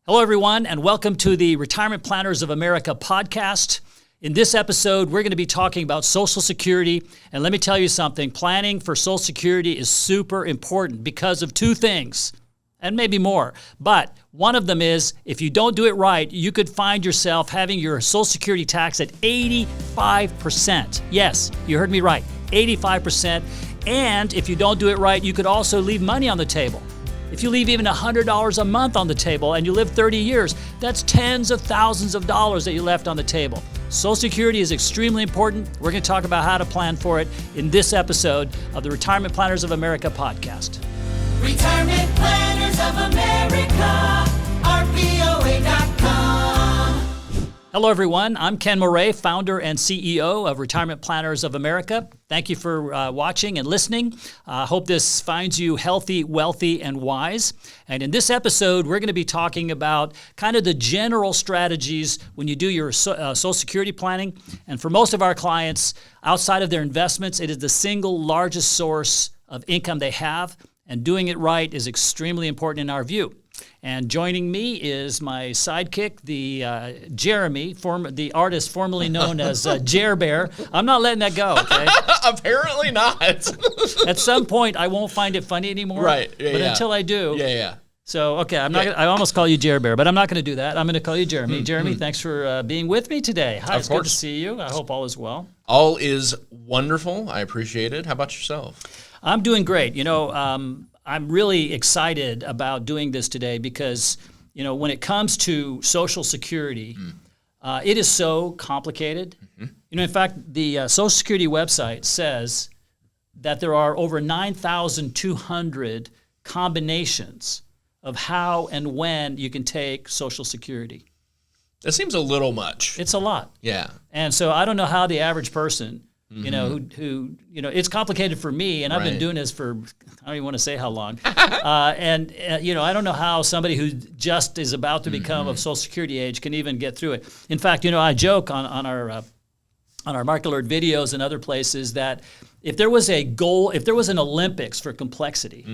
Hello, everyone, and welcome to the Retirement Planners of America podcast. In this episode, we're going to be talking about Social Security. And let me tell you something, planning for Social Security is super important because of two things, and maybe more. But one of them is, if you don't do it right, you could find yourself having your Social Security tax at 85%. Yes, you heard me right, 85%. And if you don't do it right, you could also leave money on the table. If you leave even $100 a month on the table and you live 30 years, that's tens of thousands of dollars that you left on the table. Social Security is extremely important. We're going to talk about how to plan for it in this episode of the Retirement Planners of America podcast. Retirement Planners of America, RPOA.com. Hello, everyone. I'm Ken Moraif, founder and CEO of Retirement Planners of America. Thank you for watching and listening. I hope this finds you healthy, wealthy, and wise. And in this episode, we're going to be talking about kind of the general strategies when you do your Social Security planning. And for most of our clients, outside of their investments, it is the single largest source of income they have. And doing it right is extremely important in our view. And joining me is my sidekick, the Jeremy, the artist formerly known as Jer Bear. I'm not letting that go, okay? Apparently not. At some point, I won't find it funny anymore. Right. Yeah, but until I do. Yeah. So, okay, I'm not. Gonna, I almost call you Jer Bear, but I'm not going to do that. I'm going to call you Jeremy. Jeremy, thanks for being with me today. Hi, it's good to see you. I hope all is well. All is wonderful. I appreciate it. How about yourself? I'm doing great. You know, I'm really excited about doing this today because, you know, when it comes to Social Security, it is so complicated. You know, in fact, the Social Security website says that there are over 9,200 combinations of how and when you can take Social Security. That seems a little much. It's a lot. Yeah. And so I don't know how the average person, you know, who you know, it's complicated for me, and I've been doing this for, I don't even want to say how long. You know, I don't know how somebody who just is about to become of Social Security age can even get through it. In fact, you know, I joke on our Market Alert videos and other places that if there was a goal, if there was an Olympics for complexity,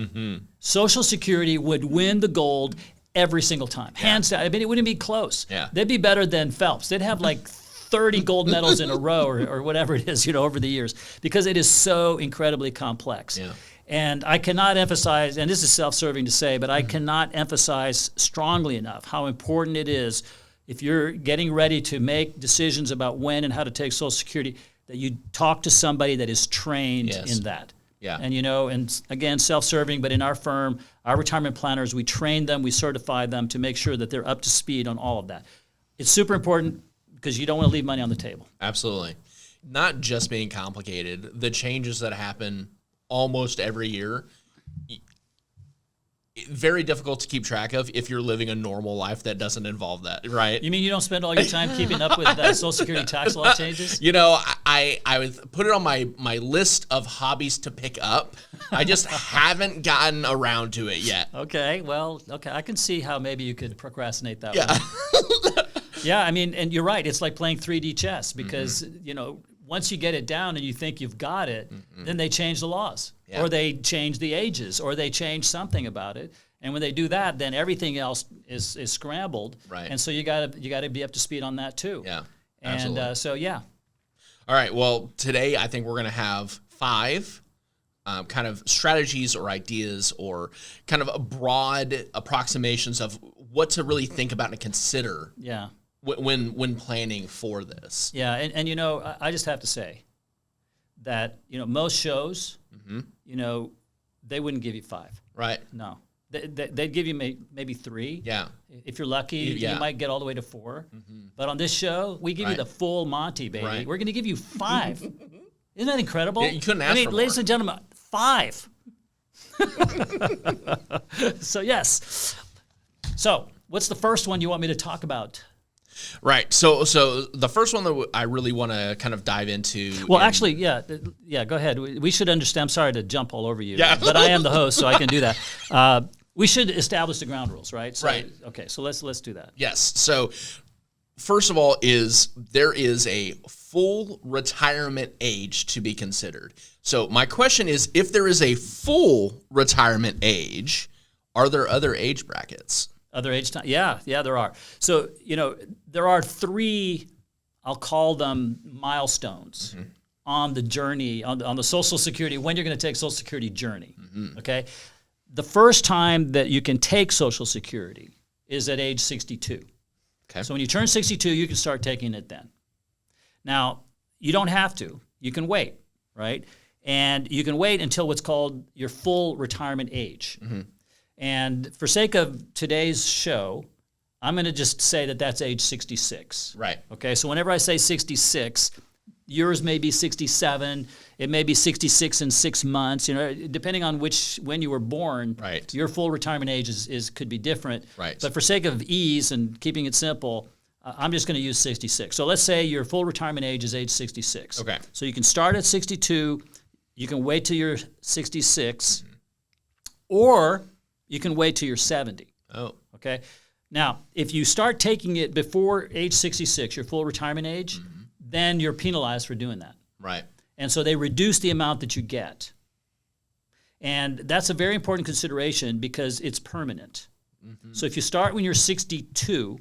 Social Security would win the gold every single time. Hands down. I mean, it wouldn't be close. Yeah. They'd be better than Phelps. They'd have like 30 gold medals in a row or whatever it is, you know, over the years, because it is so incredibly complex. Yeah. And I cannot emphasize, and this is self-serving to say, but I cannot emphasize strongly enough how important it is if you're getting ready to make decisions about when and how to take Social Security, that you talk to somebody that is trained in that. Yeah. And, you know, and again, self-serving, but in our firm, our retirement planners, we train them, we certify them to make sure that they're up to speed on all of that. It's super important because you don't want to leave money on the table. Absolutely. Not just being complicated, the changes that happen almost every year, very difficult to keep track of if you're living a normal life that doesn't involve that, right? You mean you don't spend all your time keeping up with Social Security tax law changes? You know, I would put it on my list of hobbies to pick up. I just haven't gotten around to it yet. Okay, well, I can see how maybe you could procrastinate that one. Yeah, I mean, and you're right. It's like playing 3D chess because, you know, once you get it down and you think you've got it, then they change the laws or they change the ages or they change something about it. And when they do that, then everything else is scrambled. Right. And so you gotta be up to speed on that too. Yeah, absolutely. And so, yeah. All right, well, today I think we're going to have 5 kind of strategies or ideas or kind of broad approximations of what to really think about and consider. Yeah. When planning for this. Yeah, and you know, I just have to say that, you know, most shows, you know, they wouldn't give you 5. Right. No. They'd give you maybe 3. Yeah. If you're lucky, you might get all the way to 4. But on this show, we give you the full Monty, baby. Right. We're going to give you 5. Isn't that incredible? Yeah, you couldn't ask for more. Ladies and gentlemen, 5. So, yes. So, what's the first one you want me to talk about? Right. So the first one that I really want to kind of dive into. Well, actually, yeah, go ahead. We should understand. I'm sorry to jump all over you, but I am the host, so I can do that. We should establish the ground rules, right? So, right. Okay, so let's do that. Yes. So first of all, there is a full retirement age to be considered. So my question is, if there is a full retirement age, are there other age brackets? Other age time? Yeah, there are. So, there are 3, I'll call them milestones on the journey, on the Social Security, when you're going to take Social Security journey, okay? The first time that you can take Social Security is at age 62. Okay. So when you turn 62, you can start taking it then. Now, you don't have to. You can wait, right? And you can wait until what's called your full retirement age. And for sake of today's show, I'm going to just say that that's age 66. Right. Okay, so whenever I say 66, yours may be 67. It may be 66 in 6 months. Depending on when you were born, right, your full retirement age could be different. Right. But for sake of ease and keeping it simple, I'm just going to use 66. So let's say your full retirement age is age 66. Okay. So you can start at 62. You can wait till you're 66, or you can wait till you're 70. Oh. Okay. Now, if you start taking it before age 66, your full retirement age, then you're penalized for doing that. Right. And so they reduce the amount that you get. And that's a very important consideration because it's permanent. So if you start when you're 62,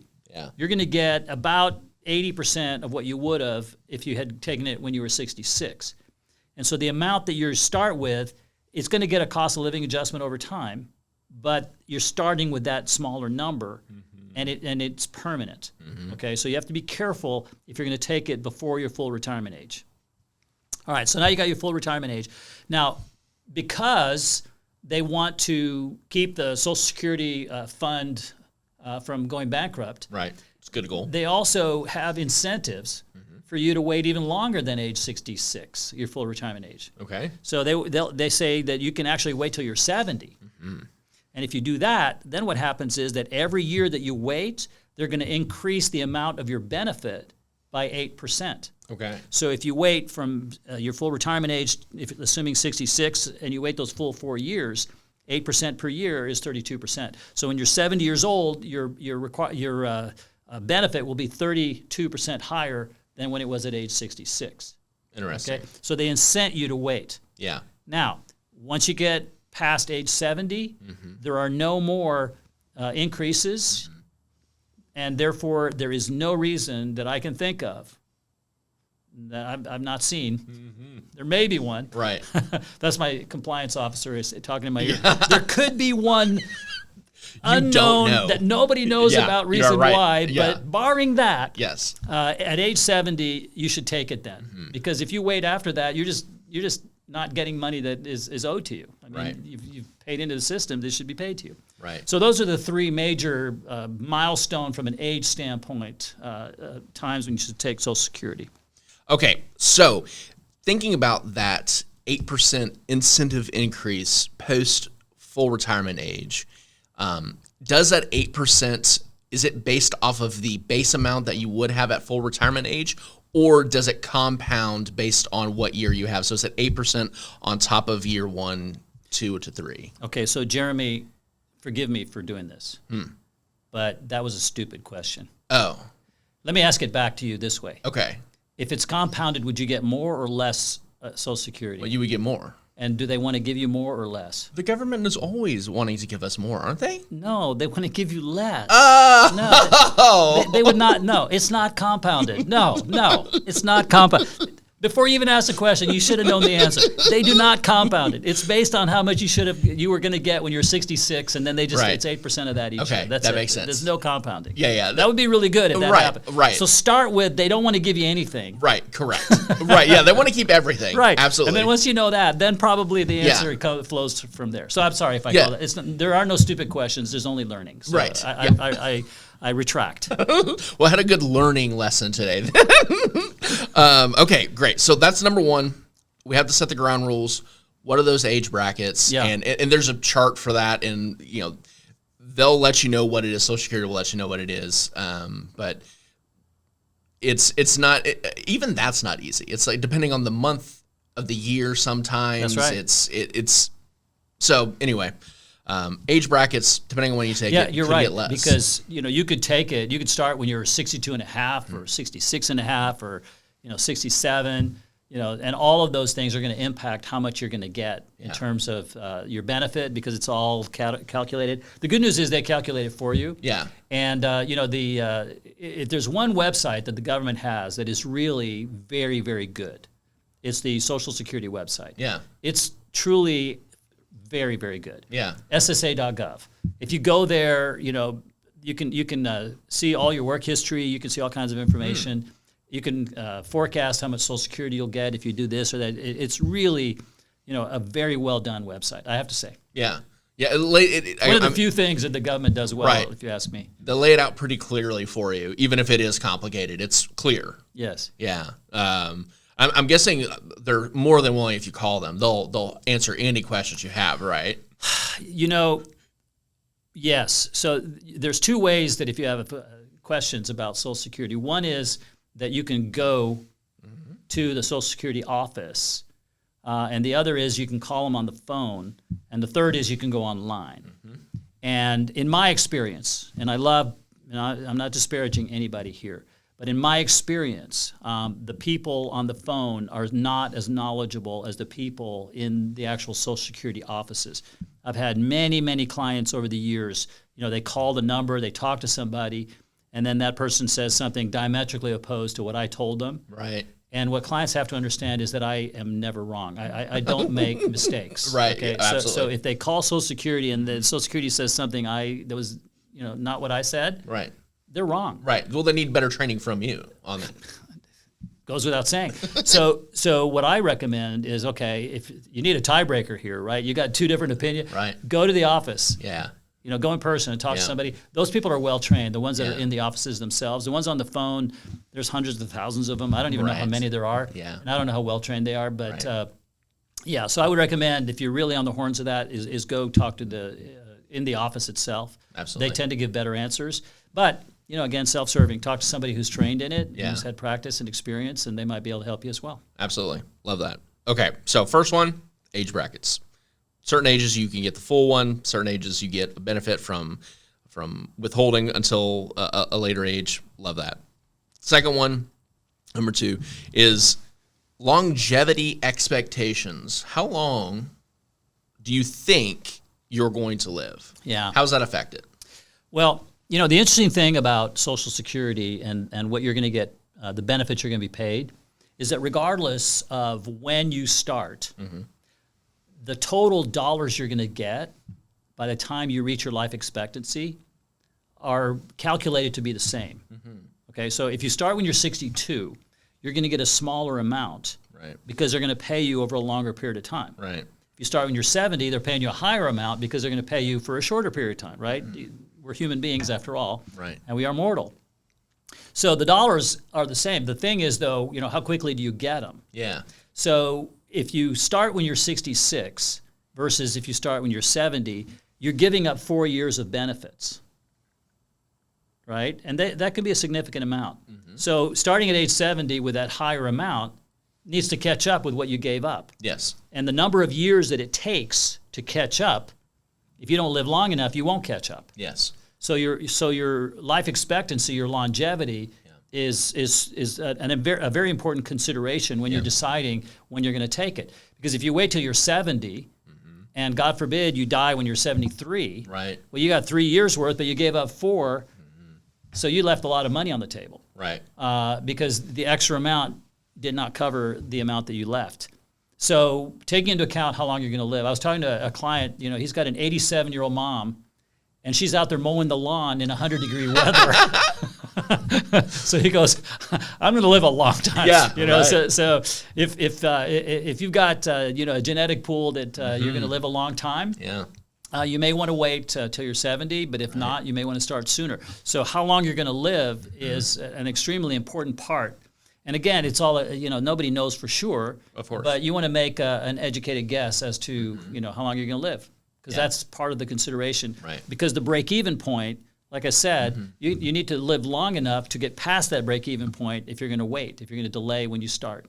you're going to get about 80% of what you would have if you had taken it when you were 66. And so the amount that you start with, it's going to get a cost of living adjustment over time, but you're starting with that smaller number, and it's permanent. Okay, so you have to be careful if you're going to take it before your full retirement age. All right, so now you got your full retirement age. Now, because they want to keep the Social Security fund from going bankrupt, right, it's a good goal. They also have incentives for you to wait even longer than age 66, your full retirement age. Okay. So they say that you can actually wait till you're 70. And if you do that, then what happens is that every year that you wait, they're going to increase the amount of your benefit by 8%. Okay. So if you wait from your full retirement age, assuming 66, and you wait those full 4 years, 8% per year is 32%. So when you're 70 years old, your benefit will be 32% higher than when it was at age 66. Interesting. Okay? So they incent you to wait. Yeah. Now, once you get past age 70, there are no more increases, and therefore there is no reason that I can think of that I've not seen. There may be one. Right. That's my compliance officer is talking in my ear. There could be one unknown don't know. that nobody knows about reason right. why, Yeah. but barring that, Yes. at age 70, you should take it then. Because if you wait after that, you're just not getting money that is owed to you. I mean, Right. you've paid into the system. This should be paid to you. Right. So those are the 3 major milestone from an age standpoint times when you should take Social Security. Okay, so thinking about that 8% incentive increase post full retirement age, does that 8%, is it based off of the base amount that you would have at full retirement age, or does it compound based on what year you have? So is it 8% on top of year 1, 2 to 3? Okay, so Jeremy, forgive me for doing this, but that was a stupid question. Oh, Let me ask it back to you this way. okay. If it's compounded, would you get more or less Social Security? Well, you would get more. And do they want to give you more or less? The government is always wanting to give us more, aren't they? No, they want to give you less. Oh! No, they would not. No, it's not compounded. No, it's not compounded. Before you even ask the question, you should have known the answer. They do not compound it. It's based on how much you were going to get when you're 66, and then they just Right. it's 8% of that each Okay, year. That's that it. makes sense. There's no compounding. Yeah. That would be really good if that Right, happened. right. So start with they don't want to give you anything. Right, correct. Right, yeah, they want to keep everything. Right. Absolutely. And then once you know that, then probably the Yeah. answer flows from there. So I'm sorry if I Yeah. call it. There are no stupid questions. There's only learning. So Right. I retract. Well, I had a good learning lesson today. Okay, great. So that's number 1. We have to set the ground rules. What are those age brackets? Yeah. And there's a chart for that, and they'll let you know what it is. Social Security will let you know what it is. But it's not even that's not easy. It's like depending on the month of the year. Sometimes That's right. it's so anyway. Age brackets, depending on when you take it, Yeah, you're could right. get less. Because you could take it. You could start when you're 62 and a half, or 66 and a half, or 67. and all of those things are going to impact how much you're going to get in terms of your benefit, because it's all calculated. The good news is they calculate it for you. Yeah. And if there's one website that the government has that is really very, very good, it's the Social Security website. Yeah. It's truly very, very good. Yeah. SSA.gov. If you go there, you can see all your work history. You can see all kinds of information. You can forecast how much Social Security you'll get if you do this or that. It's really, a very well done website, I have to say. Yeah. Yeah. One of the few things that the government does well, Right. if you ask me. They lay it out pretty clearly for you, even if it is complicated. It's clear. Yes. Yeah. I'm guessing they're more than willing if you call them. They'll answer any questions you have, right? Yes. So there's two ways that if you have questions about Social Security. One is that you can go to the Social Security office, and the other is you can call them on the phone, and the third is you can go online. And in my experience, and I'm not disparaging anybody here, but in my experience, the people on the phone are not as knowledgeable as the people in the actual Social Security offices. I've had many, many clients over the years. They call the number, they talk to somebody, and then that person says something diametrically opposed to what I told them. Right. And what clients have to understand is that I am never wrong. I don't make mistakes. Right. Okay. Yeah, So if they call Social Security and the Social Security says something that was not what I said, Right. they're wrong. Right. Well, they need better training from you on that. Goes without saying. So what I recommend is, okay, if you need a tiebreaker here, right? You got two different opinions. Right. Go to the office. Yeah. Go in person and talk to somebody. Those people are well trained. The ones that are in the offices themselves. The ones on the phone, there's hundreds of thousands of them. I don't even know how many there are. Yeah. And I don't know how well trained they are. But so I would recommend, if you're really on the horns of that, is go talk to in the office itself. Absolutely. They tend to give better answers. But again, self-serving. Talk to somebody who's trained in it, who's had practice and experience, and they might be able to help you as well. Absolutely. Love that. Okay. So first one, age brackets. Certain ages you can get the full one. Certain ages you get a benefit from withholding until a later age. Love that. Second one, number 2, is longevity expectations. How long do you think you're going to live? Yeah. How's that affected? Well, the interesting thing about Social Security and what you're going to get, the benefits you're going to be paid, is that regardless of when you start, the total dollars you're going to get by the time you reach your life expectancy are calculated to be the same. Okay, so if you start when you're 62, you're going to get a smaller amount, Right. because they're going to pay you over a longer period of time. Right. If you start when you're 70, they're paying you a higher amount because they're going to pay you for a shorter period of time, right? We're human beings after all, Right. and we are mortal. So the dollars are the same. The thing is, though, how quickly do you get them? Yeah. So if you start when you're 66 versus if you start when you're 70, you're giving up 4 years of benefits, right? And that can be a significant amount. So starting at age 70 with that higher amount needs to catch up with what you gave up. Yes. And the number of years that it takes to catch up, if you don't live long enough, you won't catch up. Yes. So your life expectancy, your longevity, is a very important consideration when you're deciding when you're going to take it. Because if you wait till you're 70, and God forbid you die when you're 73, Right. well, you got 3 years worth, but you gave up 4, so you left a lot of money on the table. Right. Because the extra amount did not cover the amount that you left. So taking into account how long you're going to live, I was talking to a client, he's got an 87-year-old mom, and she's out there mowing the lawn in 100-degree weather. So he goes, I'm going to live a long time. Yeah, Right. So if you've got a genetic pool that you're going to live a long time, Yeah. you may want to wait till you're 70, but if not, you may want to start sooner. So how long you're going to live is an extremely important part. And again, it's all nobody knows for sure. Of course. But you want to make an educated guess as to how long you're going to live, because that's part of the consideration. Right. Because the break-even point, like I said, you need to live long enough to get past that break-even point if you're going to wait, if you're going to delay when you start.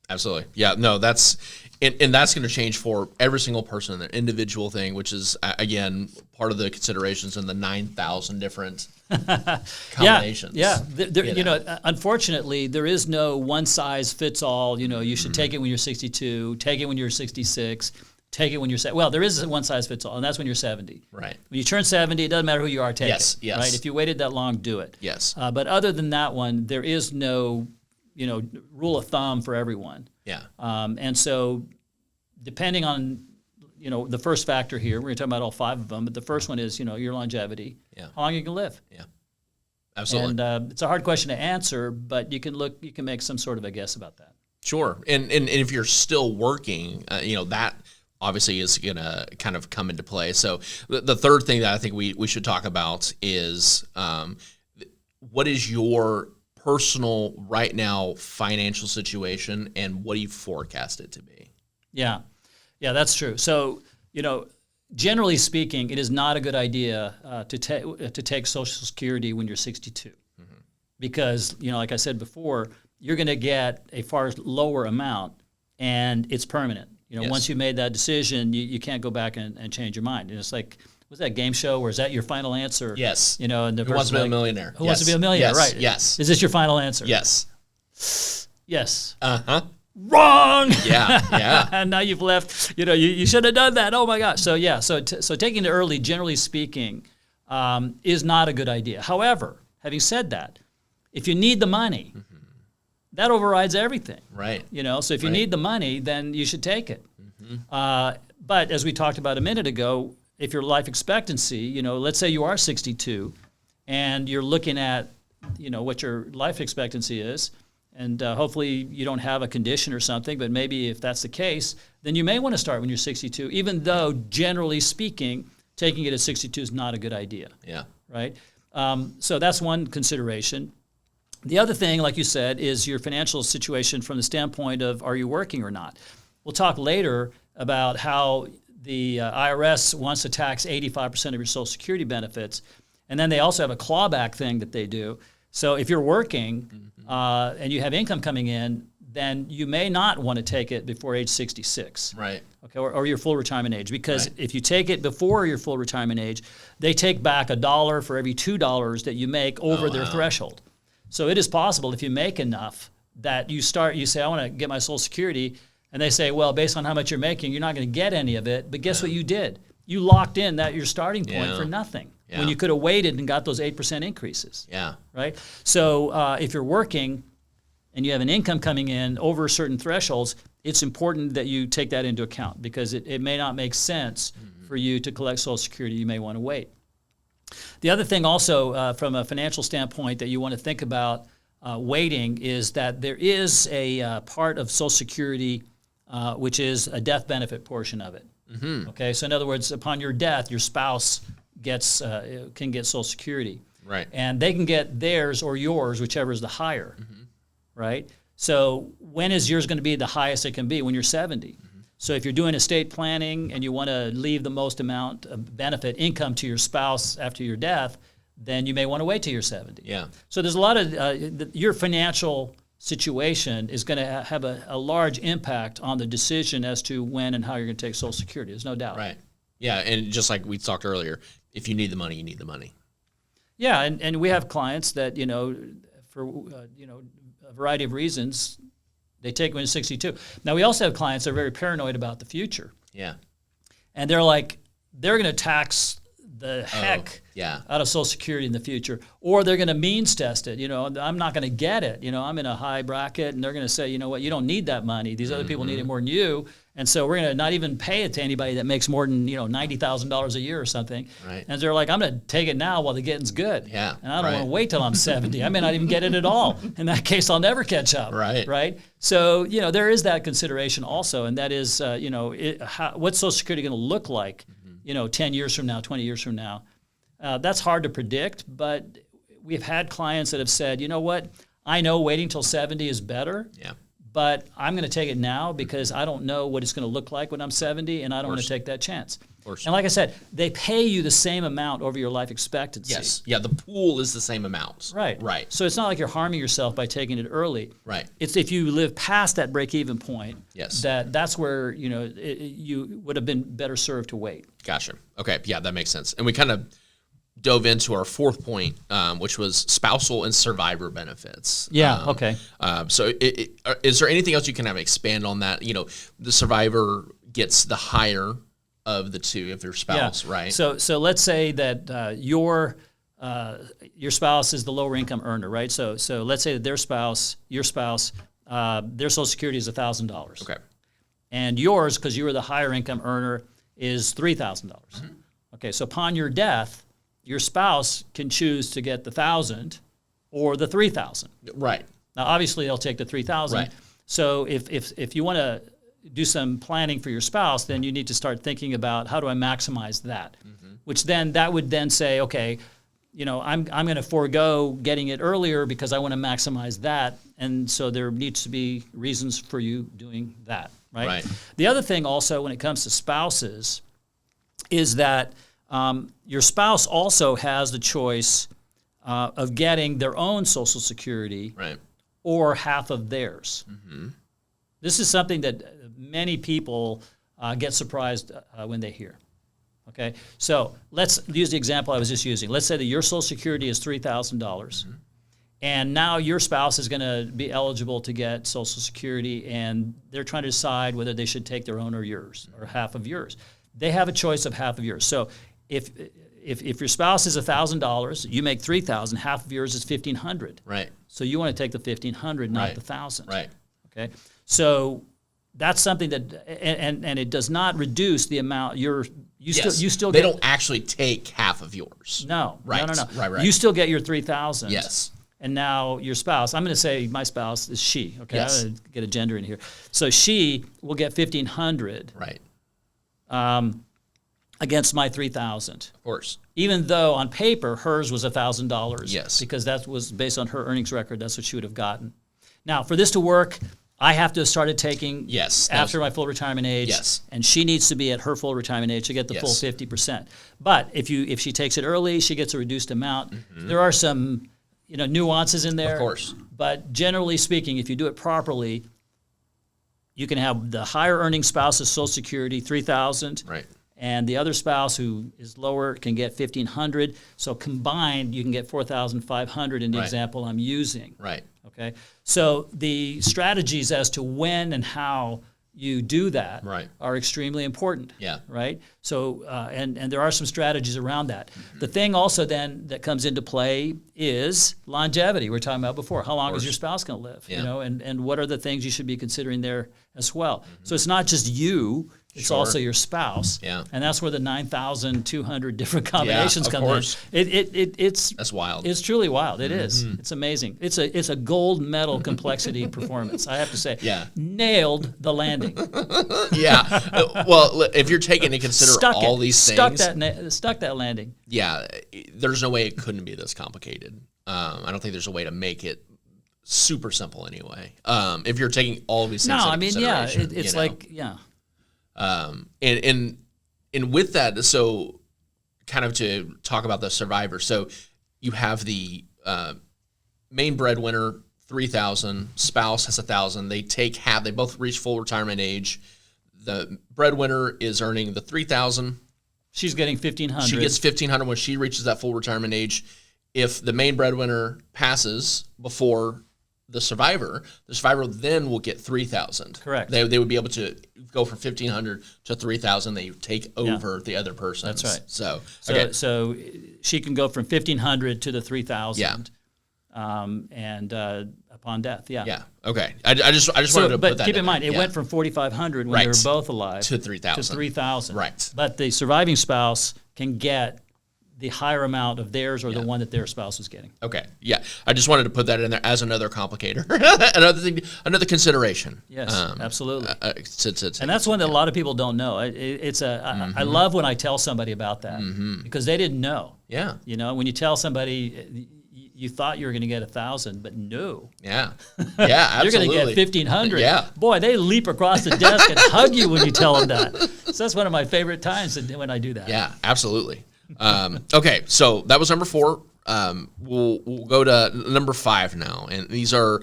Absolutely. Yeah, no, that's and that's going to change for every single person in their individual thing, which is again part of the considerations in the 9,000 different combinations. Yeah. Unfortunately, there is no one size fits all. You should take it when you're 62, take it when you're 66, take it when you're well. There is one size fits all, and that's when you're 70. Right. When you turn 70, it doesn't matter who you are. Take it. Yes. Right. If you waited that long, do it. Yes. But other than that one, there is no rule of thumb for everyone. Yeah. And so depending on, the first factor here, we're going to talk about all 5 of them, but the first one is, your longevity, how long you can live. Yeah. Absolutely. And it's a hard question to answer, but you can make some sort of a guess about that. Sure. And if you're still working, that obviously is going to kind of come into play. So the third thing that I think we should talk about is what is your personal right now financial situation and what do you forecast it to be? Yeah, that's true. So, generally speaking, it is not a good idea to take Social Security when you're 62, because like I said before, you're going to get a far lower amount, and it's permanent. Yes. Once you made that decision, you can't go back and change your mind. And it's like, was that game show, or is that your final answer? Yes. And the Who wants to be a millionaire? Who wants to be a millionaire? Yes. Right. Yes. Is this your final answer? Yes. Yes. Uh-huh. Wrong. Yeah. And now you've left. You should have done that. Oh my gosh. So yeah. So taking it early, generally speaking, is not a good idea. However, having said that, if you need the money, that overrides everything. Right. So if you need the money, then you should take it. But as we talked about a minute ago, if your life expectancy, let's say you are 62, and you're looking at, what your life expectancy is. And hopefully you don't have a condition or something, but maybe if that's the case, then you may want to start when you're 62, even though generally speaking, taking it at 62 is not a good idea. Yeah. Right? So that's one consideration. The other thing, like you said, is your financial situation from the standpoint of, are you working or not? We'll talk later about how the IRS wants to tax 85% of your Social Security benefits, and then they also have a clawback thing that they do. So if you're working and you have income coming in, then you may not want to take it before age 66. Right. Okay, or your full retirement age, because if you take it before your full retirement age, they take back $1 for every $2 that you make over their threshold. So it is possible if you make enough that you say, I want to get my Social Security, and they say, well, based on how much you're making, you're not going to get any of it. But guess what you did? You locked in your starting point for nothing when you could have waited and got those 8% increases. Yeah. Right? So if you're working and you have an income coming in over certain thresholds, it's important that you take that into account, because it may not make sense for you to collect Social Security. You may want to wait. The other thing also from a financial standpoint that you want to think about waiting is that there is a part of Social Security which is a death benefit portion of it. Okay, so in other words, upon your death, your spouse can get Social Security. Right. And they can get theirs or yours, whichever is the higher. Right? So when is yours going to be the highest it can be? When you're 70. So if you're doing estate planning and you want to leave the most amount of benefit income to your spouse after your death, then you may want to wait till you're 70. Yeah. So there's a lot of your financial situation is going to have a large impact on the decision as to when and how you're going to take Social Security. There's no doubt. Right. Yeah, and just like we talked earlier, if you need the money, you need the money. Yeah, and we have clients that for a variety of reasons, they take when it's 62. Now we also have clients that are very paranoid about the future. Yeah. And they're going to tax the heck yeah. out of Social Security in the future, or they're going to means test it. I'm not going to get it. I'm in a high bracket, and they're going to say, you know what, you don't need that money. These other people need it more than you, and so we're going to not even pay it to anybody that makes more than $90,000 a year or something. Right. And they're like, I'm going to take it now while the getting's good. Yeah. And I don't want to wait till I'm 70. I may not even get it at all. In that case, I'll never catch up. Right. Right. So there is that consideration also, and that is what's Social Security going to look like? 10 years from now, 20 years from now. That's hard to predict, but we've had clients that have said, you know what, I know waiting till 70 is better, but I'm going to take it now because I don't know what it's going to look like when I'm 70, and I don't want to take that chance. course. And like I said, they pay you the same amount over your life expectancy. Yes. Yeah, the pool is the same amount. Right. Right. So it's not like you're harming yourself by taking it early. Right. It's if you live past that break-even point, Yes. that's where, you would have been better served to wait. Gotcha. Okay. Yeah, that makes sense. And we kind of dove into our fourth point, which was spousal and survivor benefits. Yeah. Okay. So is there anything else you can have expand on that? The survivor gets the higher of the two of your spouse, right? So let's say that your spouse is the lower income earner, right? So let's say that your spouse, their Social Security is $1,000. Okay. And yours, because you were the higher income earner, is $3,000. Mm-hmm. Okay. So upon your death, your spouse can choose to get the $1,000 or the $3,000. Right. Now, obviously, they'll take the $3,000. Right. So if you want to do some planning for your spouse, then you need to start thinking about how do I maximize that, which then that would then say, okay, I'm going to forego getting it earlier because I want to maximize that, and so there needs to be reasons for you doing that, right? Right. The other thing also when it comes to spouses is that your spouse also has the choice of getting their own Social Security, Right. or half of theirs. Mm-hmm. This is something that many people get surprised when they hear. Okay, so let's use the example I was just using. Let's say that your Social Security is $3,000, and now your spouse is going to be eligible to get Social Security, and they're trying to decide whether they should take their own or yours, or half of yours. They have a choice of half of yours. So if your spouse is $1,000, you make $3,000. Half of yours is $1,500. Right. So you want to take the $1,500, not Right. the $1,000. Right. Okay. So that's something that, and it does not reduce the amount you still they get. don't actually take half of yours. No. Right. No. Right. You still get your $3,000. Yes. And now your spouse, I'm going to say my spouse is she. Okay. Yes. I'm going to get a gender in here. So she will get $1,500. Right. Against my $3,000. Of course. Even though on paper hers was $1,000. Yes. Because that was based on her earnings record. That's what she would have gotten. Now, for this to work, I have to have started taking after my full retirement age. Yes. And she needs to be at her full retirement age to get the full 50%. But if she takes it early, she gets a reduced amount. Mm-hmm. There are some nuances in there. Of course. But generally speaking, if you do it properly, you can have the higher earning spouse's Social Security, $3,000. Right. And the other spouse who is lower can get $1,500. So combined, you can get $4,500 in the example I'm using. Right. Okay. So the strategies as to when and how you do that are extremely important. Yeah. Right. So and there are some strategies around that. Mm-hmm. The thing also then that comes into play is longevity. We were talking about before. How long is your spouse going to live? Yeah. And what are the things you should be considering there as well? Mm-hmm. So it's not just you. It's also your spouse, and that's where the 9,200 different combinations come in. That's wild. It's truly wild. It is. It's amazing. It's a gold medal complexity performance. I have to say. Yeah. Nailed the landing. Well, if you're taking into consider all these things, stuck that landing. Yeah, there's no way it couldn't be this complicated. I don't think there's a way to make it super simple anyway. If you're taking all these things into consideration. It's like. And with that, so kind of to talk about the survivor. So you have the main breadwinner, $3,000, spouse has $1,000. They take half. They both reach full retirement age. The breadwinner is earning the $3,000. She's getting $1,500. She gets $1,500 when she reaches that full retirement age. If the main breadwinner passes before the survivor then will get $3,000. Correct. They would be able to go from $1,500 to $3,000. They take over the other person. That's right. So she can go from $1,500 to the $3,000. Yeah. And upon death. Yeah. Yeah. Okay. I just wanted to put that. But keep in mind, it went from $4,500 when they were both alive to $3,000. Right. But the surviving spouse can get the higher amount of theirs or the one that their spouse was getting. Okay. Yeah. I just wanted to put that in there as another complicator, another consideration. Yes, absolutely. And that's one that a lot of people don't know. I love when I tell somebody about that because they didn't know. Yeah. When you tell somebody you thought you were going to get 1,000, but no. Yeah. Yeah, absolutely. You're going to get 1,500. Yeah. Boy, they leap across the desk and hug you when you tell them that. So that's one of my favorite times when I do that. Yeah, absolutely. Okay, so that was number 4. We'll go to number 5 now, and these are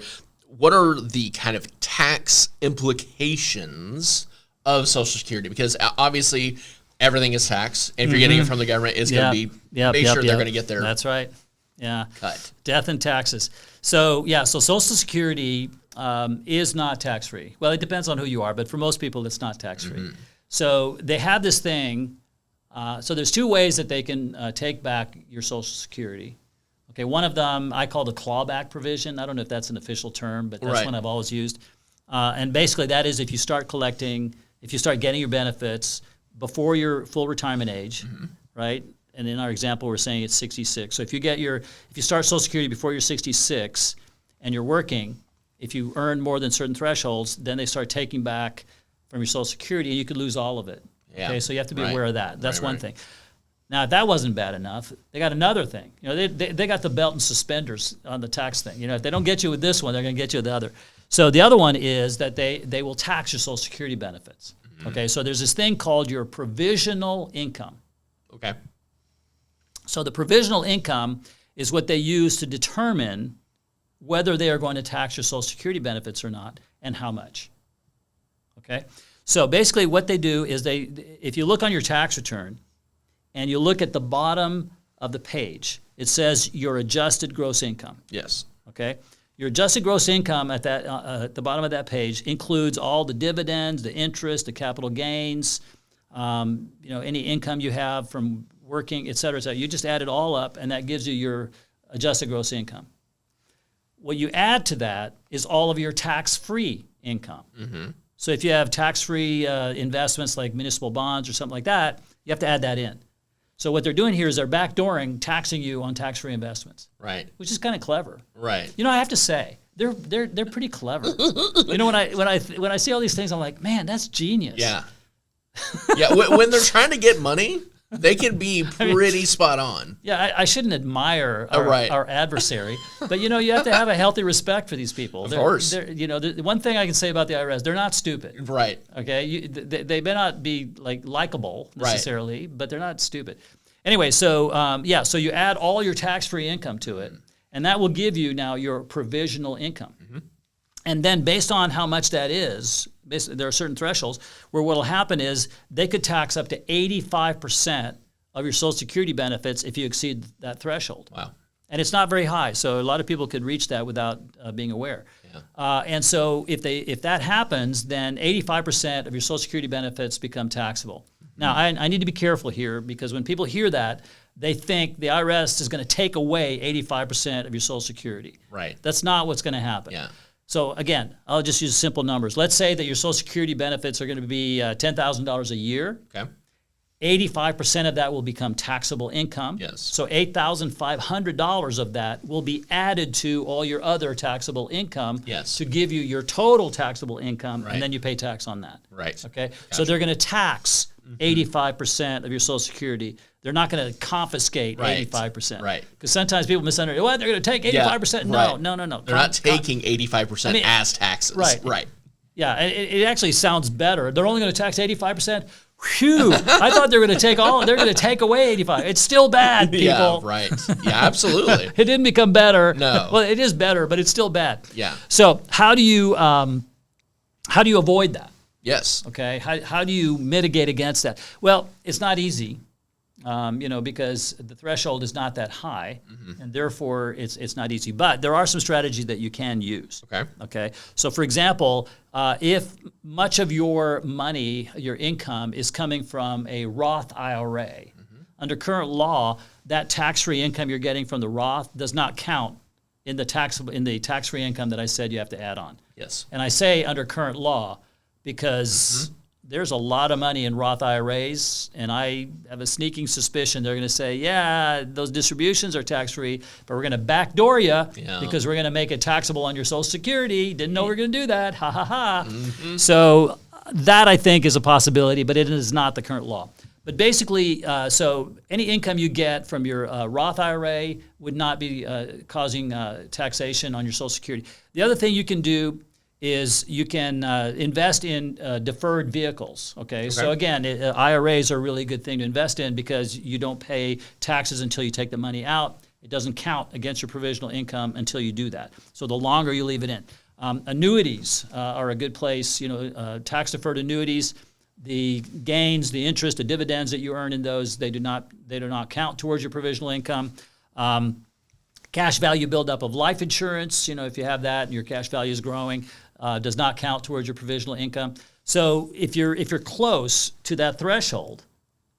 what are the kind of tax implications of Social Security? Because obviously everything is tax. And if you're getting it from the government, it's going to be make sure they're going to get their That's right. Yeah. cut. Death and taxes. So so Social Security is not tax-free. Well, it depends on who you are, but for most people, it's not tax-free. So they have this thing. So there's 2 ways that they can take back your Social Security. Okay, one of them I call the clawback provision. I don't know if that's an official term, but that's one I've always used. And basically that is if you start getting your benefits before your full retirement age, right? And in our example, we're saying it's 66. So if you start Social Security before you're 66 and you're working, if you earn more than certain thresholds, then they start taking back from your Social Security and you could lose all of it. Yeah. Okay, so you have to be aware of that. That's one thing. Now, if that wasn't bad enough, they got another thing. They got the belt and suspenders on the tax thing. If they don't get you with this one, they're going to get you with the other. So the other one is that they will tax your Social Security benefits. Okay, so there's this thing called your provisional income. Okay. So the provisional income is what they use to determine whether they are going to tax your Social Security benefits or not, and how much. Okay? So basically what they do is if you look on your tax return and you look at the bottom of the page, it says your adjusted gross income. Yes. Okay? Your adjusted gross income at the bottom of that page includes all the dividends, the interest, the capital gains, any income you have from working, et cetera, et cetera. You just add it all up, and that gives you your adjusted gross income. What you add to that is all of your tax-free income. So if you have tax-free investments like municipal bonds or something like that, you have to add that in. So what they're doing here is they're backdooring taxing you on tax-free investments. Right. Which is kind of clever. Right. I have to say, they're pretty clever. When I see all these things, I'm like, man, that's genius. Yeah. Yeah. When they're trying to get money, they can be pretty spot on. Yeah, I shouldn't admire our adversary, but you have to have a healthy respect for these people. Of course. The one thing I can say about the IRS, they're not stupid. Right. Okay, they may not be likable necessarily, but they're not stupid. Anyway, so so you add all your tax-free income to it, and that will give you now your provisional income. And then based on how much that is, there are certain thresholds where what will happen is they could tax up to 85% of your Social Security benefits if you exceed that threshold. Wow. And it's not very high, so a lot of people could reach that without being aware. Yeah. And so if that happens, then 85% of your Social Security benefits become taxable. Now, I need to be careful here because when people hear that, they think the IRS is going to take away 85% of your Social Security. Right. That's not what's going to happen. Yeah. So again, I'll just use simple numbers. Let's say that your Social Security benefits are going to be $10,000 a year. Okay. 85% of that will become taxable income. Yes. So $8,500 of that will be added to all your other taxable income to give you your total taxable income, and then you pay tax on that. Right. Okay. Gotcha. So they're going to tax 85% of your Social Security. They're not going to confiscate 85%. Right. Because sometimes people misunderstand. What? They're going to take 85%? No. They're not taking 85% as taxes. Right. Yeah. It actually sounds better. They're only going to tax 85%. Phew! I thought they were going to take all. They're going to take away 85. It's still bad, people. Yeah. Right. Yeah. Absolutely. It didn't become better. No. Well, it is better, but it's still bad. Yeah. So how do you avoid that? Yes. Okay. How do you mitigate against that? Well, it's not easy, because the threshold is not that high, and therefore it's not easy. But there are some strategies that you can use. Okay. Okay. So, for example, if much of your money, your income, is coming from a Roth IRA, under current law, that tax-free income you're getting from the Roth does not count in the tax-free income that I said you have to add on. Yes. And I say under current law because there's a lot of money in Roth IRAs, and I have a sneaking suspicion they're going to say, yeah, those distributions are tax-free, but we're going to backdoor you because we're going to make it taxable on your Social Security. Didn't know we were going to do that. Ha, ha, ha. So that, I think, is a possibility, but it is not the current law. But basically, so any income you get from your Roth IRA would not be causing taxation on your Social Security. The other thing you can do is you can invest in deferred vehicles. Okay, so again, IRAs are a really good thing to invest in because you don't pay taxes until you take the money out. It doesn't count against your provisional income until you do that. So the longer you leave it in. Annuities are a good place. Tax-deferred annuities, the gains, the interest, the dividends that you earn in those, they do not count towards your provisional income. Cash value buildup of life insurance, if you have that and your cash value is growing, does not count towards your provisional income. So if you're close to that threshold,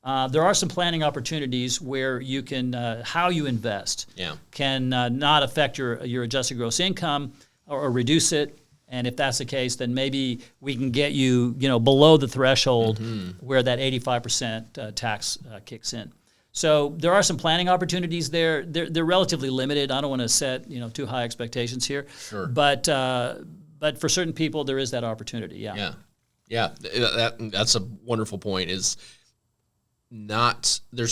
there are some planning opportunities where you can how you invest can not affect your adjusted gross income or reduce it. And if that's the case, then maybe we can get you below the threshold where that 85% tax kicks in. So there are some planning opportunities there. They're relatively limited. I don't want to set too high expectations here. Sure. But for certain people, there is that opportunity. Yeah. That's a wonderful point. There's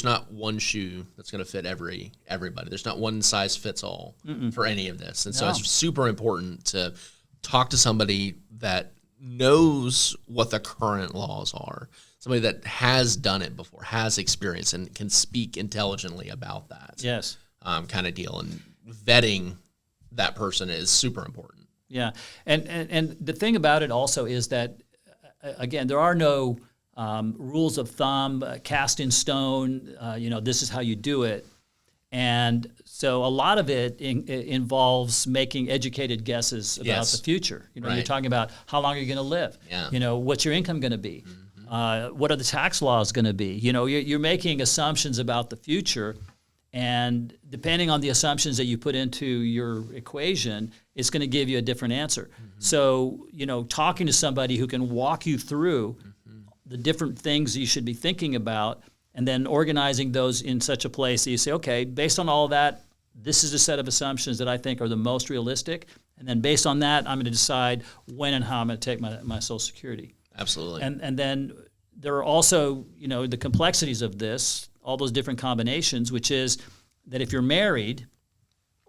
not one shoe that's going to fit everybody. There's not one size fits all for any of this, and so it's super important to talk to somebody that knows what the current laws are, somebody that has done it before, has experience, and can speak intelligently about that. Yes. Kind of deal, and vetting that person is super important. Yeah, and the thing about it also is that again, there are no rules of thumb cast in stone. This is how you do it, and so a lot of it involves making educated guesses about the future. You're talking about how long are you going to live? Yeah. What's your income going to be? What are the tax laws going to be? You're making assumptions about the future, and depending on the assumptions that you put into your equation, it's going to give you a different answer. So, talking to somebody who can walk you through the different things you should be thinking about, and then organizing those in such a place that you say, okay, based on all of that, this is a set of assumptions that I think are the most realistic. And then based on that, I'm going to decide when and how I'm going to take my Social Security. Absolutely. And then there are also, the complexities of this, all those different combinations, which is that if you're married,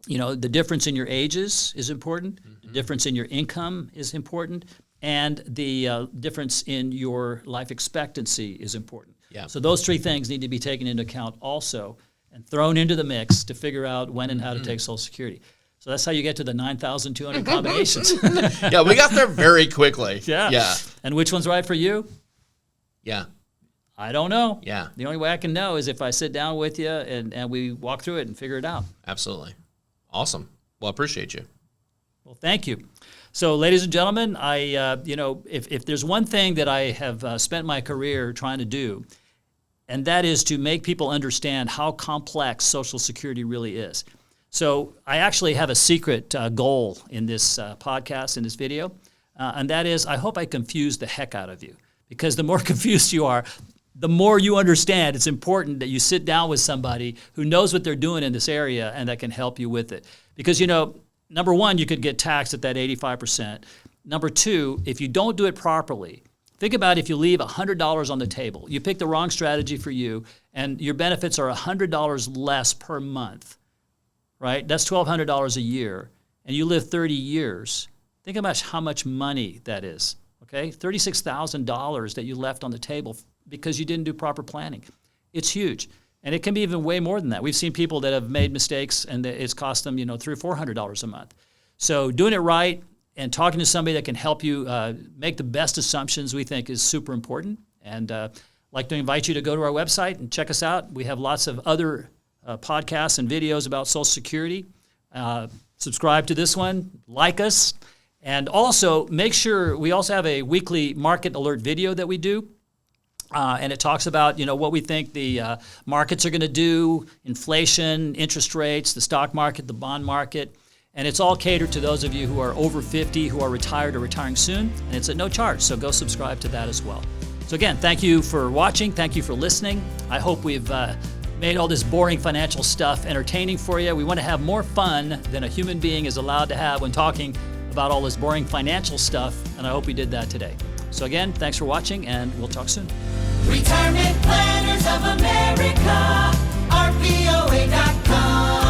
the difference in your ages is important, the difference in your income is important, and the difference in your life expectancy is important. Yeah. So those three things need to be taken into account also and thrown into the mix to figure out when and how to take Social Security. So that's how you get to the 9,200 combinations. Yeah, we got there very quickly. Yeah. And which one's right for you? Yeah. I don't know. Yeah. The only way I can know is if I sit down with you and we walk through it and figure it out. Absolutely. Awesome. Well, I appreciate you. Well, thank you. So, ladies and gentlemen, if there's one thing that I have spent my career trying to do, and that is to make people understand how complex Social Security really is. So I actually have a secret goal in this podcast, in this video, and that is I hope I confuse the heck out of you, because the more confused you are, the more you understand it's important that you sit down with somebody who knows what they're doing in this area and that can help you with it. Because, number one, you could get taxed at that 85%. Number two, if you don't do it properly, think about if you leave $100 on the table. You pick the wrong strategy for you, and your benefits are $100 less per month, right? That's $1,200 a year, and you live 30 years. Think about how much money that is, okay? $36,000 that you left on the table because you didn't do proper planning. It's huge. And it can be even way more than that. We've seen people that have made mistakes and it's cost them, $300 or $400 a month. So doing it right and talking to somebody that can help you make the best assumptions, we think is super important. And I'd like to invite you to go to our website and check us out. We have lots of other podcasts and videos about Social Security. Subscribe to this one, like us, and also make sure we also have a weekly market alert video that we do. And it talks about, what we think the markets are going to do, inflation, interest rates, the stock market, the bond market. And it's all catered to those of you who are over 50, who are retired or retiring soon. And it's at no charge, so go subscribe to that as well. So again, thank you for watching. Thank you for listening. I hope we've made all this boring financial stuff entertaining for you. We want to have more fun than a human being is allowed to have when talking about all this boring financial stuff. And I hope we did that today. So again, thanks for watching, and we'll talk soon. Retirement Planners of America, RPOA.com.